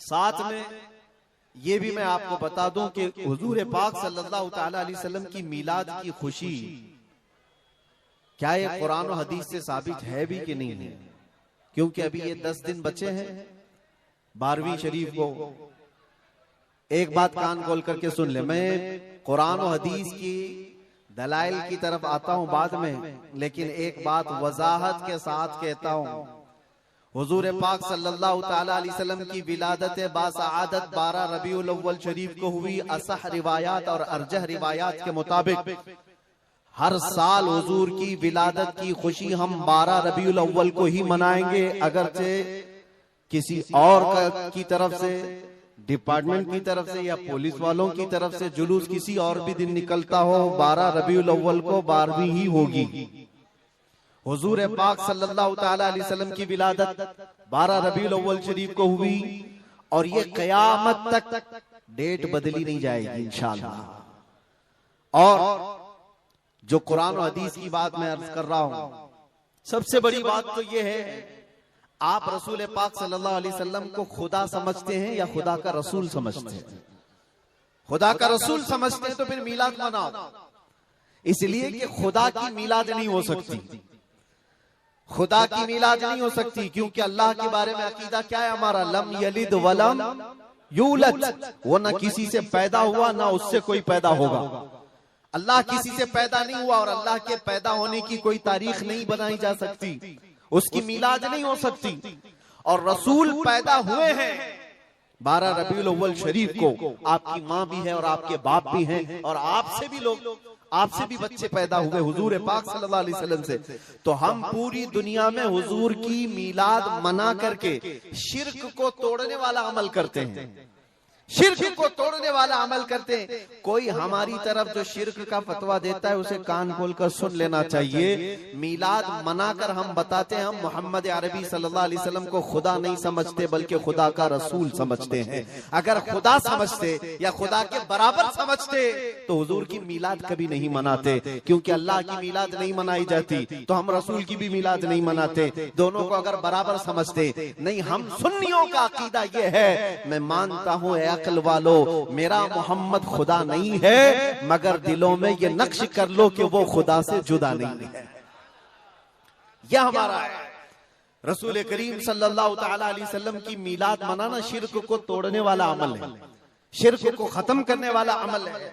साथ में ये भी मैं आपको बता दूं कि हुजूर पाक सल्लल्लाहु ताला अलैहि वसल्लम की मीलाद की खुशी क्या ये कुरान और हदीस से साबित है भी कि नहीं है, क्योंकि अभी ये 10 दिन बचे हैं 12वीं शरीफ को। एक बात कान खोल करके सुन ले, मैं कुरान और हदीस की दलाइल की तरफ आता हूं बाद में, लेकिन एक बात वजाहत के साथ कहता हूं। हुजूर पाक सल्लल्लाहु ताला अलैहि वसल्लम की विलादत बासआदत 12 रबीउल अव्वल शरीफ को हुई। असह रिवायात और अरजह रिवायात के मुताबिक हर साल हुजूर की विलादत की खुशी हम 12 रबीउल अव्वल को ही मनाएंगे, अगरचे किसी और की तरफ से, डिपार्टमेंट की तरफ से या पुलिस वालों की तरफ से जुलूस किसी और भी दिन निकलता हो, 12 रबीउल अव्वल को 12वीं ही होगी। हुजूर पाक सल्लल्लाहु ताला अलैहि वसल्लम की विलादत 12 रबीउल अव्वल शरीफ को हुई और ये कयामत तक डेट बदली नहीं जाएगी इंशाअल्लाह। और जो कुरान और हदीस की बात मैं अर्ज कर रहा हूं, सबसे बड़ी बात तो ये है, आप रसूल पाक सल्लल्लाहु अलैहि वसल्लम को खुदा समझते हैं या खुदा का रसूल समझते हैं? खुदा का रसूल समझते हैं तो फिर मीलाद मनाओ, इसलिए कि खुदा की मीलाद नहीं हो सकती, खुदा की मीलाद नहीं हो सकती, क्योंकि अल्लाह के बारे में अकीदा क्या है हमारा, लम यलिद वलम यूलद, वो ना किसी से पैदा हुआ ना उससे कोई पैदा होगा। अल्लाह किसी से पैदा नहीं हुआ और अल्लाह के पैदा होने की कोई तारीख नहीं बनाई जा सकती, उसकी मीलाद नहीं हो सकती। और रसूल पैदा हुए हैं 12 रबीउल अव्वल शरीफ को, आपकी माँ भी है और आपके बाप भी हैं और आपसे भी लोग, आपसे भी बच्चे पैदा हुए हुजूर पाक सल्लल्लाहु अलैहि वसल्लम से। तो हम पूरी दुनिया में हुजूर की मीलाद मना करके शिर्क को तोड़ने वाला अमल करते हैं, शिर्क को तोड़ने वाला अमल करते हैं। कोई हमारी तरफ जो शिर्क का फतवा देता है उसे कान खोलकर सुन लेना चाहिए। मीलाद मनाकर हम बताते हैं हम मोहम्मद अरबी सल्लल्लाहु अलैहि वसल्लम को खुदा नहीं समझते बल्कि खुदा का रसूल समझते हैं। अगर खुदा समझते या खुदा के बराबर समझते तो हुजूर की मीलाद कभी नहीं मनाते, क्योंकि अल्लाह की मीलाद नहीं मनाई जाती तो हम रसूल की भी मीलाद नहीं मनाते। दोनों को अगर बराबर समझते, नहीं, हम सुन्नियों का अकीदा ये है, मैं मानता हूँ अक्ल वालो, मेरा मोहम्मद खुदा नहीं है, मगर दिलों में ये नक्श कर लो कि वो खुदा से जुदा नहीं है। यह हमारा है। रसूल करीम सल्लल्लाहु ताला अलैहि वसल्लम की मीलाद मनाना शिर्क को तोड़ने वाला अमल है, शिर्क को खत्म करने वाला अमल है।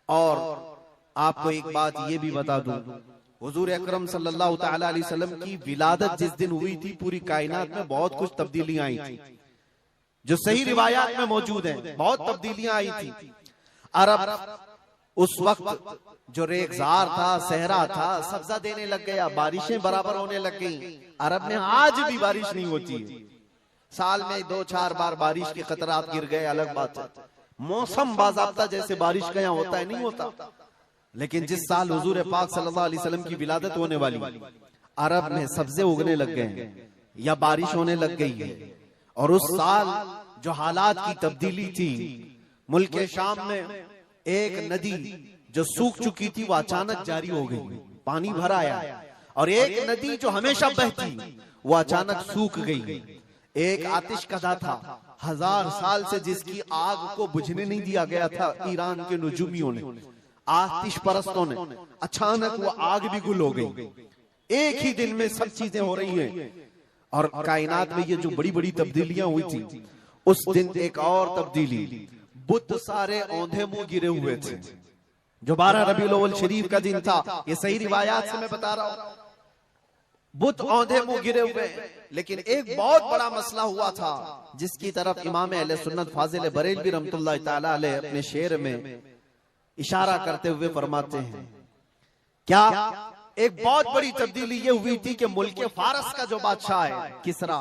और आपको एक बात ये भी बता दूं, हुजूर अकरम सल्लल्लाहु ताला अलैहि वसल्लम की विलादत जिस दिन हुई थी पूरी कायनात में बहुत कुछ तब्दीलियां आई थी, जो सही रिवायात में मौजूद हैं, बहुत तब्दीलियां आई थी। अरब उस वक्त जो रेगजार था, सहरा था, सब्जा देने लग गया, बारिशें बराबर होने लग गई। अरब में आज भी बारिश नहीं होती है, साल में 2-4 बार बारिश के खतरात गिर गए, अलग बात है। मौसम बाज़ाब्ता जैसे बारिश का यहाँ होता है नहीं होता। लेकिन जिस साल हुजूर पाक सल्लल्लाहु अलैहि वसल्लम की विलादत होने वाली, अरब में सब्जे उगने लग गए या बारिश होने लग गई है। और उस साल जो हालात की तब्दीली थी, मुल्क शाम में एक नदी जो सूख चुकी थी वो अचानक जारी हो गई, पानी भर आया। और एक नदी जो हमेशा बहती वो अचानक सूख गई। एक आतिश कदा था 1000 साल से, जिसकी आग को बुझने नहीं दिया गया था ईरान के नुजूमियों ने, आतिश परस्तों ने, अचानक वो आग भी गुल हो गई। एक ही दिन में सब चीजें हो रही हैं। और कायनात में ये जो बड़ी बड़ी तब्दीलियां हुई थी, उस दिन एक और तब्दीली, बुत सारे औंधे मुंह गिरे हुए थे, जो 12 रबीउल अव्वल शरीफ का दिन था। ये सही रिवायात से मैं बता रहा हूं, बुत औंधे मुंह गिरे हुए। लेकिन एक बहुत बड़ा मसला हुआ था जिसकी तरफ इमाम अहले सुन्नत फाजिल बरेलवी रहमतुल्लाह ताला अलैह अपने शेर में इशारा करते हुए फरमाते हैं, क्या एक बहुत बड़ी तब्दीली ये हुई थी कि मुल्क फारस का जो बादशाह है किसरा,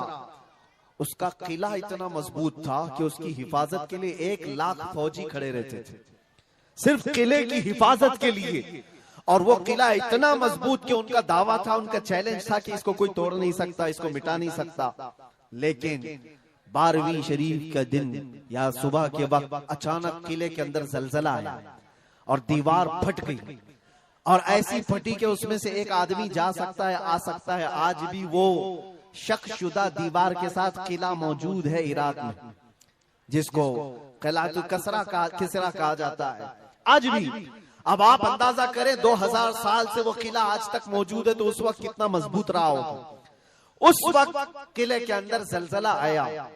उसका किला इतना मजबूत था कि उसकी हिफाजत के लिए 1 लाख फौजी खड़े रहते थे, सिर्फ किले की हिफाजत के लिए। और वो किला इतना मजबूत कि उनका दावा था, उनका चैलेंज था कि इसको कोई तोड़ नहीं सकता, इसको मिटा नहीं सकता। लेकिन 12वीं शरीफ का दिन या सुबह के वक्त अचानक किले के अंदर जलजला आया और दीवार फट गई। और ऐसी फटी कि उसमें से एक आदमी जा सकता है, आ सकता है। आज भी वो शक शुदा दीवार के साथ किला मौजूद है इराक में, जिसको क़िलातुल किसरा कहा जाता है आज भी। अब आप अंदाजा करें 2000 साल से वो किला आज तक मौजूद है, तो उस वक्त कितना मजबूत रहा होगा। उस वक्त किले के अंदर जलजला आया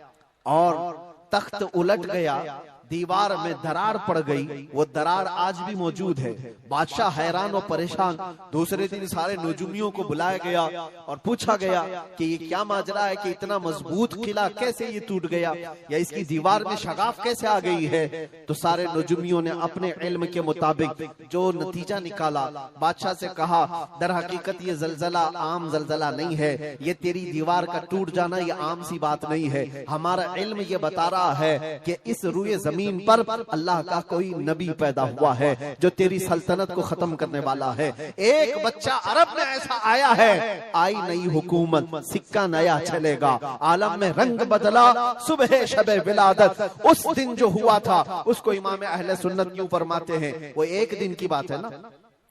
और तख्त उलट गया, दीवार में दरार पड़ गई, वो दरार आज भी मौजूद है। बादशाह हैरान और परेशान। दूसरे दिन सारे नजूमियों को बुलाया गया और पूछा गया कि ये क्या माजरा है कि इतना मजबूत किला कैसे ये टूट गया, या इसकी दीवार में शगाफ कैसे आ गई है। तो सारे नजूमियों ने अपने इल्म के मुताबिक जो नतीजा निकाला, बादशाह से कहा दर हकीकत ये जलजला आम जलजला नहीं है, ये तेरी दीवार का टूट जाना ये आम सी बात नहीं है। हमारा इल्म ये बता रहा है कि इस रुए जमीन पर अल्लाह का कोई नबी पैदा हुआ है जो तेरी सल्तनत को खत्म करने वाला है। एक बच्चा अरब में ऐसा आया है, आई नई हुकूमत, सिक्का नया चलेगा, आलम में रंग बदला, सुबह शबे विलादत। उस दिन जो हुआ था उसको इमाम अहले सुन्नत क्यों फरमाते हैं, वो एक दिन की बात है ना।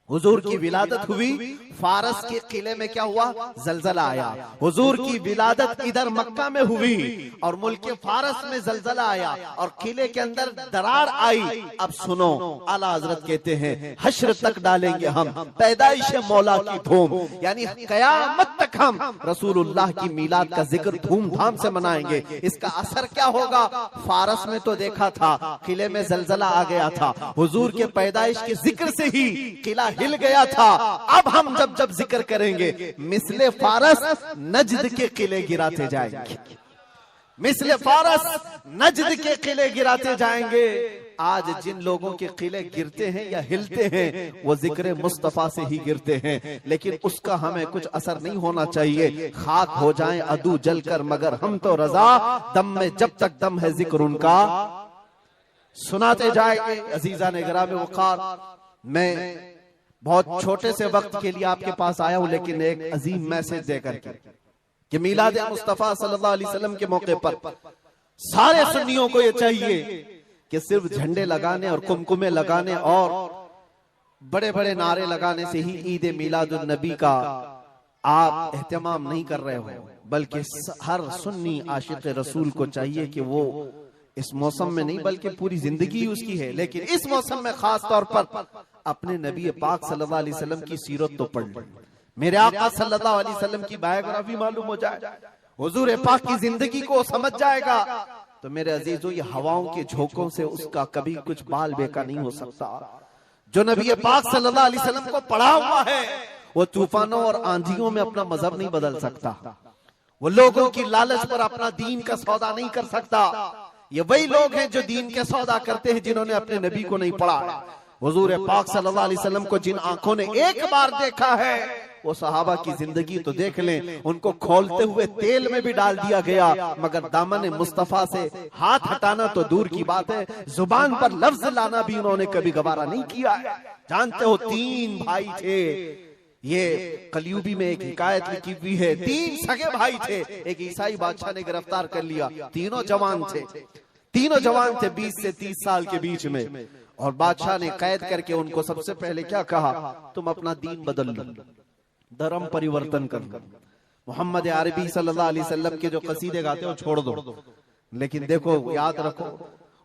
हुजूर की विलादत हुई, फारस के किले में क्या हुआ, जलजला आया। हुजूर की विलादत इधर मक्का में हुई और मुल्क फारस में जलजला आया और किले के अंदर दरार आई। अब सुनो, आला हजरत कहते हैं हश्र तक डालेंगे हम पैदाइश मौला की धूम, यानी कयामत तक हम रसूलुल्लाह की मिलाद का जिक्र धूमधाम से मनाएंगे। इसका असर क्या होगा, फारस में तो देखा था किले में जलजला आ गया था, हुजूर के पैदाइश के जिक्र से ही किला हिल गया था। अब हम जब जब जिक्र करेंगे मिसले फारस नजद के किले गिराते जाएंगे, मिसले फारस नजद के किले गिराते जाएंगे। आज जिन लोगों के किले गिरते हैं या हिलते हैं वो जिक्र मुस्तफा से ही गिरते हैं, लेकिन उसका हमें कुछ असर नहीं होना चाहिए। खाक हो जाएं अदू जलकर मगर हम तो रजा, दम में जब तक दम है जिक्र उनका सुनाते जाएंगे। अजीजा ने गिरामे वक़ार, मैं बहुत छोटे से वक्त के लिए आपके पास आया हूं, लेकिन एक अजीम मैसेज देकर के कि मिलाद मुस्तफा सल्लल्लाहु अलैहि वसल्लम के मौके पर सारे सुन्नियों को ये चाहिए कि सिर्फ झंडे लगाने और कुमकुमे लगाने और बड़े बड़े नारे लगाने से ही ईद मिलादुन नबी का आप एहतमाम नहीं कर रहे हो, बल्कि हर सुन्नी आशिक रसूल को चाहिए कि वो इस मौसम में नहीं बल्कि पूरी जिंदगी उसकी है, लेकिन इस मौसम में खास तौर पर अपने नबी पाक सल्लल्लाहु अलैहि वसल्लम की सीरत तो पढ़ ले, मेरे आका सल्लल्लाहु अलैहि वसल्लम की बायोग्राफी मालूम हो जाए, हुजूर पाक की जिंदगी को समझ जाएगा। तो मेरे अजीजों, ये हवाओं के झोंकों से उसका कभी कुछ बाल बेका नहीं हो सकता। जो नबी पाक सल्लल्लाहु अलैहि वसल्लम को पढ़ा हुआ है वो तूफानों और आंधियों में अपना मजहब नहीं बदल सकता, वो लोगों की लालच पर अपना दीन का सौदा नहीं कर सकता। ये वही लोग हैं जो दीन के सौदा करते हैं जिन्होंने अपने नबी को नहीं पढ़ा। हुजूर पाक सल्लल्लाहु अलैहि वसल्लम को जिन आंखों ने एक बार देखा है वो सहाबा की जिंदगी तो देख लें, उनको खोलते हुए तेल में भी डाल दिया गया, मगर दामन मुस्तफा से हाथ हटाना तो दूर की बात है, जुबान पर लफ्ज लाना भी उन्होंने कभी गवारा नहीं किया। जानते हो, 3 भाई थे, ये कलयुगी में एक हिकायत लिखी हुई है, 3 सगे भाई थे, एक ईसाई बादशाह ने गिरफ्तार कर लिया, तीनों जवान थे 20 से 30 साल के बीच में, और बादशाह ने कैद करके उनको सबसे पहले क्या कहा, तुम अपना दीन बदल लो, धर्म परिवर्तन कर लो, मोहम्मद अरबी सल्लल्लाहु अलैहि वसल्लम के जो कसीदे गाते हो छोड़ दो। लेकिन देखो, याद रखो,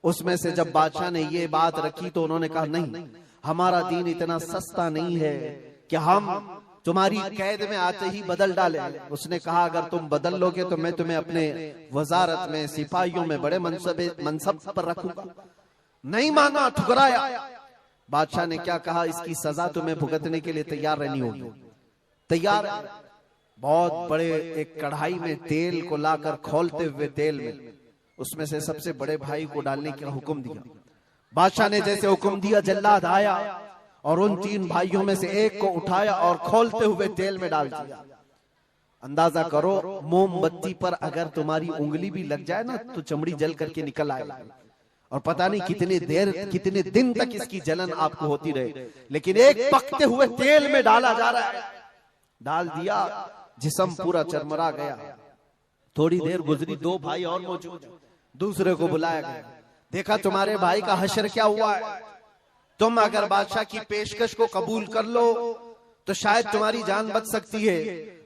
उसमें से जब बादशाह ने ये बात रखी तो उन्होंने कहा नहीं, हमारा दीन इतना सस्ता नहीं है कि हम तुम्हारी कैद में आते ही बदल डाले। उसने कहा अगर तुम बदल लोगे तो मैं तुम्हें अपने वजारत में सिपाहियों में बड़े मनसब पर रखूंगा। नहीं माना, ठुकराया। बादशाह ने क्या कहा, इसकी सजा तुम्हें भुगतने के लिए तैयार रहनी होगी। तैयार। बहुत बड़े एक कढ़ाई में तेल को लाकर खोलते हुए तेल में उसमें से सबसे बड़े भाई को डालने का हुक्म दिया। बादशाह ने जैसे हुक्म दिया, जल्लाद आया और उन 3 भाइयों में से एक को उठाया और खोलते हुए तेल में डाल दिया। अंदाजा करो, मोमबत्ती पर अगर तुम्हारी उंगली भी लग जाए ना तो चमड़ी जल करके निकल आएगी, और पता नहीं कितने दिन तक इसकी जलन आपको होती रहे। लेकिन एक पकते हुए तेल में डाला जा रहा है, डाल दिया, जिस्म पूरा चरमरा गया। थोड़ी देर गुजरी, 2 भाई और मौजूद, दूसरे को बुलाया गया, देखा तुम्हारे भाई का हश्र क्या हुआ है, तुम अगर बादशाह की पेशकश को कबूल कर लो तो शायद तुम्हारी जान बच सकती है।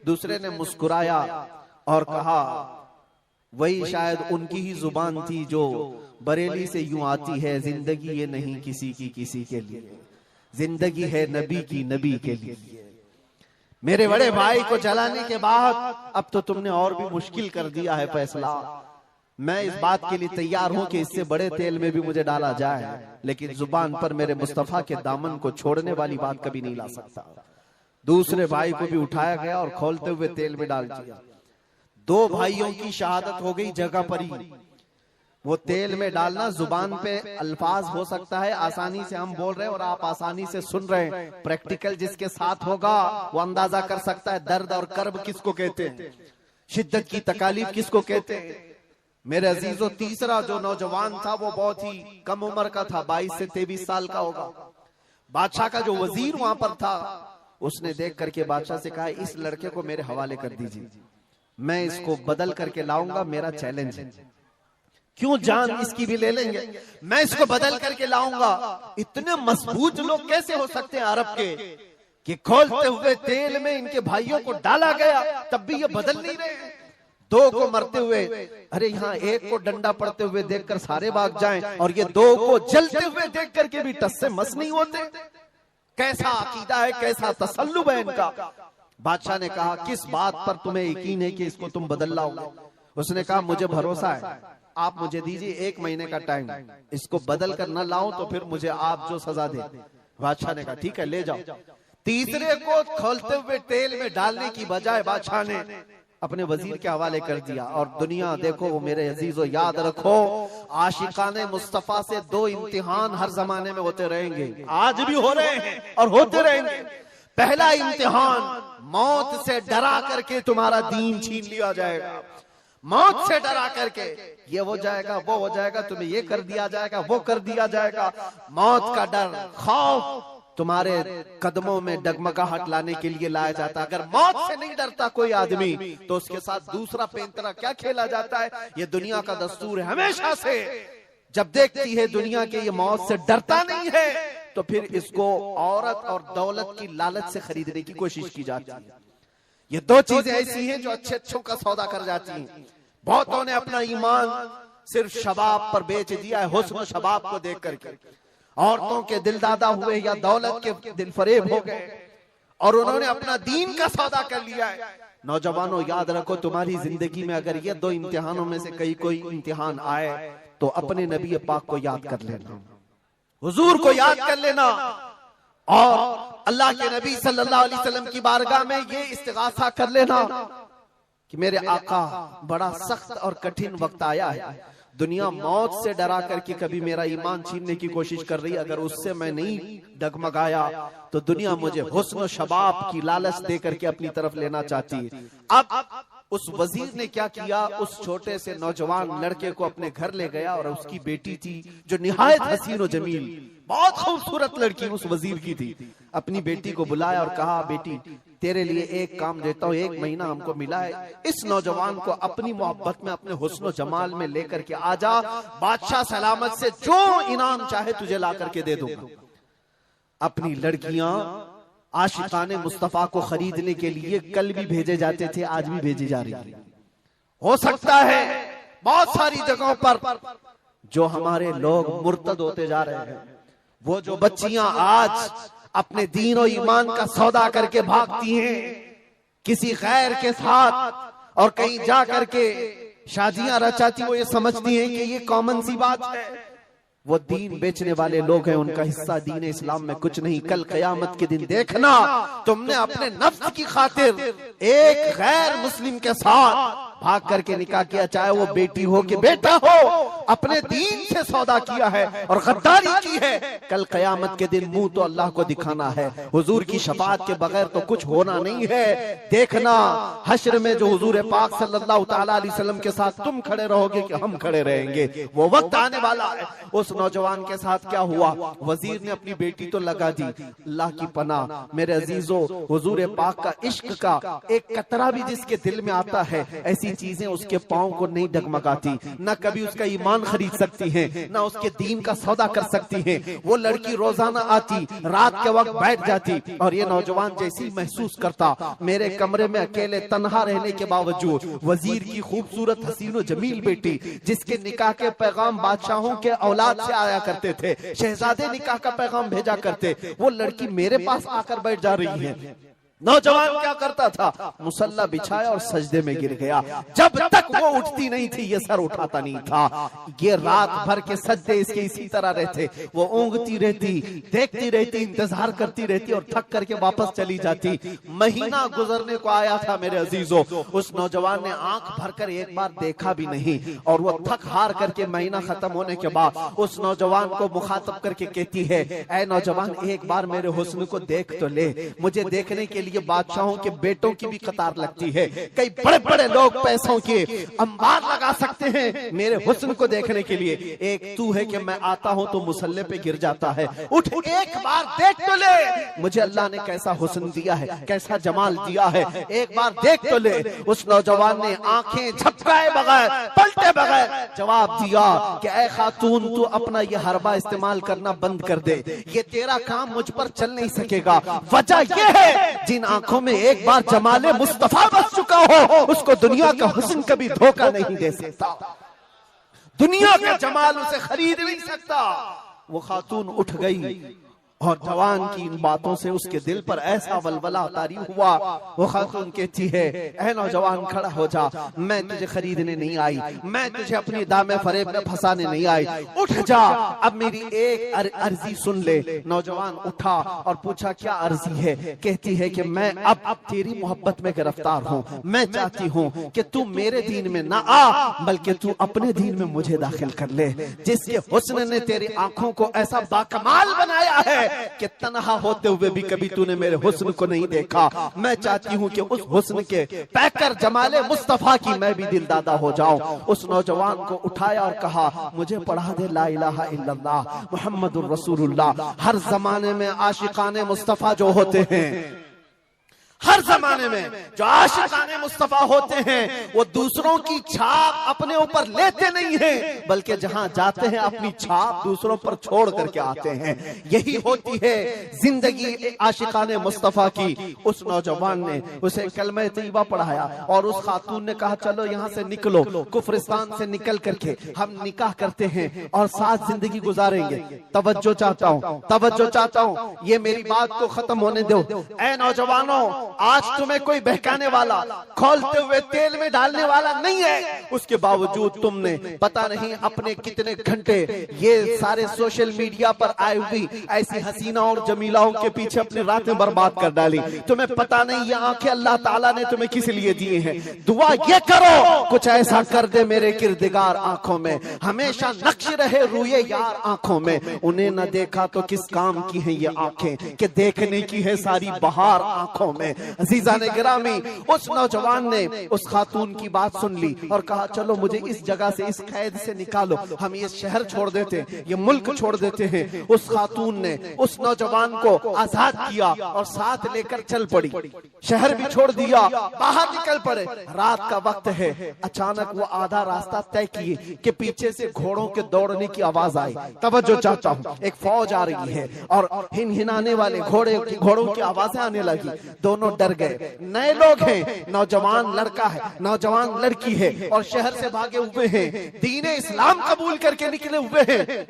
दूसरे ने मुस्कुराया और कहा, वही शायद उनकी ही जुबान थी जो बरेली से यूं आती है, जिंदगी ये नहीं किसी की किसी के लिए, जिंदगी है नबी की नबी के लिए। मेरे बड़े भाई को जलाने के बाद अब तो तुमने और भी मुश्किल कर दिया है फैसला। मैं इस बात के लिए तैयार हूं कि इससे बड़े तेल में भी मुझे डाला जाए, लेकिन जुबान पर मेरे मुस्तफा के दामन को छोड़ने वाली बात कभी नहीं ला सकता। दूसरे भाई को भी उठाया गया और खोलते हुए तेल में डाल दिया। 2 भाइयों की शहादत हो गई जगह पर ही। वो तेल में डालना जुबान पे अल्फाज हो सकता है, आसानी से हम बोल रहे हैं और आप आसानी से सुन रहे हैं। प्रैक्टिकल जिसके साथ होगा वो अंदाजा कर सकता है दर्द और कर्ब किसको कहते हैं, शिद्दत की तकालीफ किसको कहते हैं। मेरे अजीजों, तीसरा जो नौजवान था वो बहुत ही कम उम्र का था, 22 से 23 साल का होगा। बादशाह का जो वजीर वहां पर था उसने देख करके बादशाह से कहा, इस लड़के को मेरे हवाले कर दीजिए, मैं इसको बदल करके लाऊंगा, मेरा चैलेंज है। क्यों जान इसकी भी ले लेंगे, मैं इसको बदल करके लाऊंगा। इतने मजबूत लोग कैसे हो सकते हैं अरब के कि खोलते हुए तेल में इनके भाइयों को डाला गया तब भी ये बदल नहीं रहे। 2 को मरते हुए, अरे यहाँ 1 को डंडा पड़ते हुए देखकर सारे भाग जाएं और ये 2 को जलते हुए देख करके भी टस से मस नहीं होते। कैसा अकीदा है, कैसा तसल्लुब है इनका। बादशाह ने कहा, किस बात पर तुम्हें यकीन है कि इसको तुम बदल लाओगे? उसने कहा, मुझे भरोसा है, आप मुझे दीजिए 1 महीने का टाइम, इसको बदल कर न लाऊं तो फिर मुझे आप जो सजा दे। बादशाह ने कहा, ठीक है ले जाओ। तीसरे को खोलते हुए तेल में डालने की बजाय बादशाह ने अपने वजीर के हवाले कर दिया। और दुनिया देखो, वो मेरे अजीजों याद रखो, आशिकाने मुस्तफा से 2 इम्तिहान हर जमाने में होते रहेंगे, आज भी हो रहे हैं और होते रहेंगे। पहला इम्तिहान, मौत से डरा करके तुम्हारा दीन छीन लिया जाएगा, मौत से डरा करके ये हो जाएगा वो हो जाएगा, तुम्हें ये कर दिया जाएगा वो कर दिया जाएगा। मौत का डर, खौफ तुम्हारे कदमों में डगमगाहट लाने के लिए लाया जाता है। अगर मौत से नहीं डरता कोई आदमी तो उसके साथ दूसरा पैंतरा क्या खेला जाता है। ये दुनिया का दस्तूर है, हमेशा से जब देखती है दुनिया के ये मौत से डरता नहीं है तो फिर इसको औरत और दौलत की लालच से खरीदने की कोशिश की जाती है। ये 2 चीजें ऐसी हैं जो अच्छों का सौदा कर जाती हैं। बहुतों ने अपना ईमान सिर्फ शबाब पर बेच दिया है, हुस्न शबाब को देख करके। औरतों के दिल दादा हुए या दौलत के दिल फरेब हो गए और उन्होंने अपना दीन का सौदा कर लिया है। नौजवानों याद रखो, तुम्हारी जिंदगी में अगर ये 2 इम्तिहानों में से कोई इम्तिहान आए तो अपने नबी पाक को याद कर लेना, हुजूर को याद कर लेना और अल्लाह के नबी सल्लल्लाहु अलैहि वसल्लम की बारगाह में ये इस्तिगासा कर लेना कि मेरे आका, बड़ा सख्त और कठिन वक्त आया है। दुनिया मौत से डरा करके कभी मेरा ईमान छीनने की कोशिश कर रही है, अगर उससे मैं नहीं डगमगाया तो दुनिया मुझे हुस्न शबाब की लालच दे करके अपनी तरफ लेना चाहती है। अब उस वजीर ने क्या किया, उस छोटे से नौजवान लड़के को अपने घर ले गया और उसकी बेटी थी जो निहायत हसीन और जमील, बहुत खूबसूरत लड़की उस वजीर की थी। अपनी बेटी को बुलाया और कहा, बेटी तेरे लिए एक काम देता हूँ, 1 महीना हमको मिला है, इस नौजवान को अपनी मोहब्बत में, अपने हुस्न जमाल में लेकर के आजा, बादशाह सलामत से जो इनाम चाहे तुझे ला करके दे दूंगा। अपनी लड़कियां आशिकाने मुस्तफा को खरीदने के लिए कल भी भेजे जाते थे, आज भी भेजी जा रही है। हो सकता है बहुत सारी जगहों पर जो हमारे लोग मुर्तद होते जा रहे हैं, वो जो बच्चियां आज अपने दीन और ईमान का सौदा करके भागती हैं किसी गैर के साथ और कहीं जा करके शादियां रचाती, वो ये समझती हैं कि ये कॉमन सी बात है। वो दीन बेचने वाले लोग हैं, उनका हिस्सा दीन इस्लाम में कुछ नहीं। कल क़यामत के दिन देखना, तुमने अपने नफ्स की खातिर एक गैर मुस्लिम के साथ भाग करके निकाह किया, चाहे वो बेटी हो कि बेटा हो, अपने दीन से सौदा किया है और गद्दारी की है। कल क़यामत के दिन मुंह तो अल्लाह को दिखाना है, हुजूर की शफाअत के बगैर तो कुछ होना नहीं है। देखना हश्र में जो हुजूर पाक सल्लल्लाहु ताला अलैहि वसल्लम के साथ तुम खड़े रहोगे कि हम खड़े रहेंगे, वो वक्त आने वाला है। उस नौजवान के साथ क्या हुआ, वजीर ने अपनी बेटी तो लगा दी। अल्लाह की पनाह मेरे अजीजों, हुजूर पाक का इश्क का एक कतरा भी जिसके दिल में आता है, ऐसी चीजें उसके पांव को नहीं डगमगाती, न कभी उसका ईमान ईमान खरीद सकती हैं, ना उसके दीन का सौदा कर सकती हैं। वो लड़की रोजाना आती, रात के वक्त बैठ जाती, और ये नौजवान जैसे ही महसूस करता मेरे कमरे में अकेले तन्हा रहने के बावजूद वजीर की खूबसूरत हसीनो जमील बेटी, जिसके निकाह के पैगाम बादशाहों के औलाद से आया करते थे, शहजादे निकाह का पैगाम भेजा करते, वो लड़की मेरे पास आकर बैठ जा रही है। नौजवान क्या करता था, मुसल्ला बिछाया और सजदे में गिर गया। जब तक वो उठती नहीं थी ये सर उठाता नहीं था। ये रात भर के सजदे इसके इसी तरह रहते, वो ऊँगती रहती, देखती रहती, इंतजार करती रहती और थक करके वापस चली जाती। महीना गुजरने को आया था मेरे अजीजों, उस नौजवान ने आंख भरकर एक बार देखा भी नहीं, और वो थक हार करके महीना खत्म होने के बाद उस नौजवान को मुखातब करके कहती है, ऐ नौजवान एक बार मेरे हुस्न को देख तो ले। मुझे देखने के ये बादशाहों के बेटों की भी कतार लगती है, कई बड़े बड़े लोग पैसों के अंबार लगा सकते हैं मेरे हुस्न को देखने के लिए, एक तू है कि मैं आता हूं तो मुसल्ले पे गिर जाता है। उठ एक बार देख तो ले, मुझे अल्लाह ने कैसा हुस्न दिया है, कैसा जमाल दिया है, एक बार देख तो ले। उस नौजवान ने आंखें झपकाए बगैर, पलटे बगैर जवाब दिया कि ऐ खातून तू अपना ये हरबा इस्तेमाल करना बंद कर दे, ये तेरा काम मुझ पर चल नहीं सकेगा। वजह यह है जिन आंखों में एक बार जमाले मुस्तफा बस चुका हो उसको दुनिया का हुस्न कभी धोखा नहीं दे सकता, दुनिया का जमाल उसे खरीद नहीं सकता। वो खातून उठ गई और जवान की इन बातों से उसके दिल पर ऐसा वलवला तारी हुआ। वो खातून कहती है, ऐ नौजवान खड़ा हो जा, मैं तुझे खरीदने नहीं आई, मैं तुझे अपनी दामे फरेब में फंसाने नहीं आई, उठ जा, अब मेरी एक अर्जी सुन ले। नौजवान उठा और पूछा क्या अर्जी है। कहती है कि मैं अब तेरी मोहब्बत में गिरफ्तार हूँ, मैं चाहती हूँ कि तू मेरे दीन में ना आ बल्कि तू अपने दीन में मुझे दाखिल कर ले। जिसके हुस्न ने तेरी आंखों को ऐसा बाकमाल बनाया है कि तन्हा होते हुए भी कभी तूने मेरे हुस्न को नहीं देखा, मैं चाहती हूँ कि उस हुस्न के पैकर जमाले मुस्तफा की मैं भी दिलदादा हो जाऊं। उस नौजवान को उठाया और कहा, मुझे पढ़ा दे ला इलाहा इल्लल्लाह मुहम्मदुर रसूलुल्लाह। हर जमाने में आशिकाने मुस्तफा जो होते हैं, हर जमाने में जो आशिकाने मुस्तफा होते हैं, वो दूसरों की छाप अपने ऊपर लेते नहीं हैं, बल्कि जहां जाते हैं अपनी छाप दूसरों पर छोड़ करके आते हैं। यही होती है जिंदगी आशिकाने मुस्तफा की। उस नौजवान ने उसे कलमा तैयबा पढ़ाया और उस खातून ने कहा, चलो यहाँ से निकलो, कुफरिस्तान से निकल करके हम निकाह करते हैं और साथ जिंदगी गुजारेंगे। तवज्जो चाहता हूँ, तवज्जो चाहता हूँ, ये मेरी बात को खत्म होने दो। ऐ नौजवानों, आज तुम्हें कोई बहकाने वाला, खोलते हुए तेल में डालने वाला नहीं है, उसके बावजूद तुमने पता नहीं अपने कितने घंटे ये सारे सोशल मीडिया पर आई हुई ऐसी हसीना और जमीलाओं के पीछे अपनी रातें बर्बाद कर डाली। तुम्हें पता नहीं ये आंखें अल्लाह ताला ने तुम्हें किस लिए दिए हैं। दुआ ये करो कुछ ऐसा कर दे मेरे किरदगार आंखों में, हमेशा नक्श रहे रूए यार आंखों में। उन्हें न देखा तो किस काम की है ये आंखें कि देखने की है सारी बहार आंखों में। अजीजा ने गिरामी, उस नौजवान ने उस खातून की बात सुन ली और कहा, चलो मुझे इस जगह से, इस कैद से निकालो, हम ये शहर छोड़ देते, ये मुल्क छोड़ देते हैं। उस खातून ने उस नौजवान को आजाद किया और साथ लेकर चल पड़ी, शहर भी छोड़ दिया, बाहर निकल पड़े। रात का वक्त है, अचानक वो आधा रास्ता तय किए कि पीछे से घोड़ों के दौड़ने की आवाज आई। तवज्जो चाहता हूँ, एक फौज आ रही है और हिनहिनाने वाले घोड़ों की आवाजें आने लगी। दोनों डर गए। नए लोग हैं, नौजवान लड़का है, नौजवान लड़की है और शहर से भागे हुए हैं, दीन इस्लाम कबूल करके निकले हुए हैं।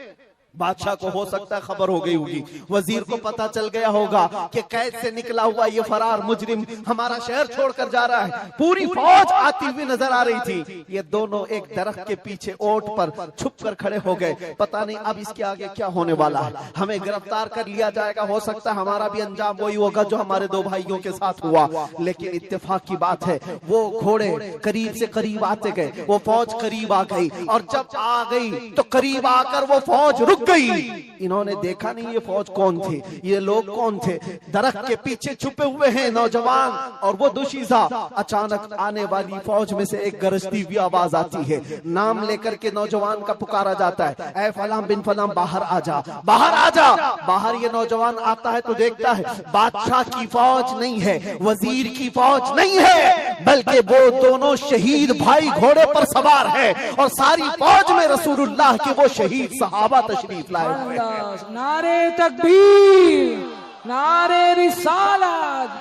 बादशाह को हो सकता है खबर हो गई होगी, वजीर को पता चल गया होगा कि कैद से निकला हुआ ये फरार मुजरिम हमारा शहर छोड़कर जा रहा है। पूरी फौज आती हुई नजर आ रही थी। ये दोनों एक दरख्त के पीछे ओट पर छुप कर खड़े हो गए। पता नहीं अब इसके आगे क्या होने वाला है, हमें गिरफ्तार कर लिया जाएगा, हो सकता है हमारा भी अंजाम वही होगा जो हमारे दो भाइयों के साथ हुआ। लेकिन इत्तेफाक की बात है, वो घोड़े करीब से करीब आते गए, वो फौज करीब आ गई और जब आ गई तो करीब आकर वो फौज रुक रुक गई। इन्होंने देखा नहीं ये फौज कौन थे, ये लोग कौन थे। दरख्त के पीछे छुपे हुए हैं नौजवान और वो दुशीजा। अचानक आने वाली फौज में से एक गरजती हुई आवाज आती है। नाम लेकर के नौजवान का पुकारा जाता है, ऐ फलां बिन फलां बाहर आ जा, बाहर आ जा। बाहर ये नौजवान आता है तो देखता है बादशाह की फौज नहीं है, वजीर की फौज नहीं है, बल्कि वो दोनों शहीद भाई घोड़े पर सवार है और सारी फौज में रसूलुल्लाह के वो शहीद सहाबा तशरीफ लाए हुए हैं। नारे तकबीर, नारे रिसालत।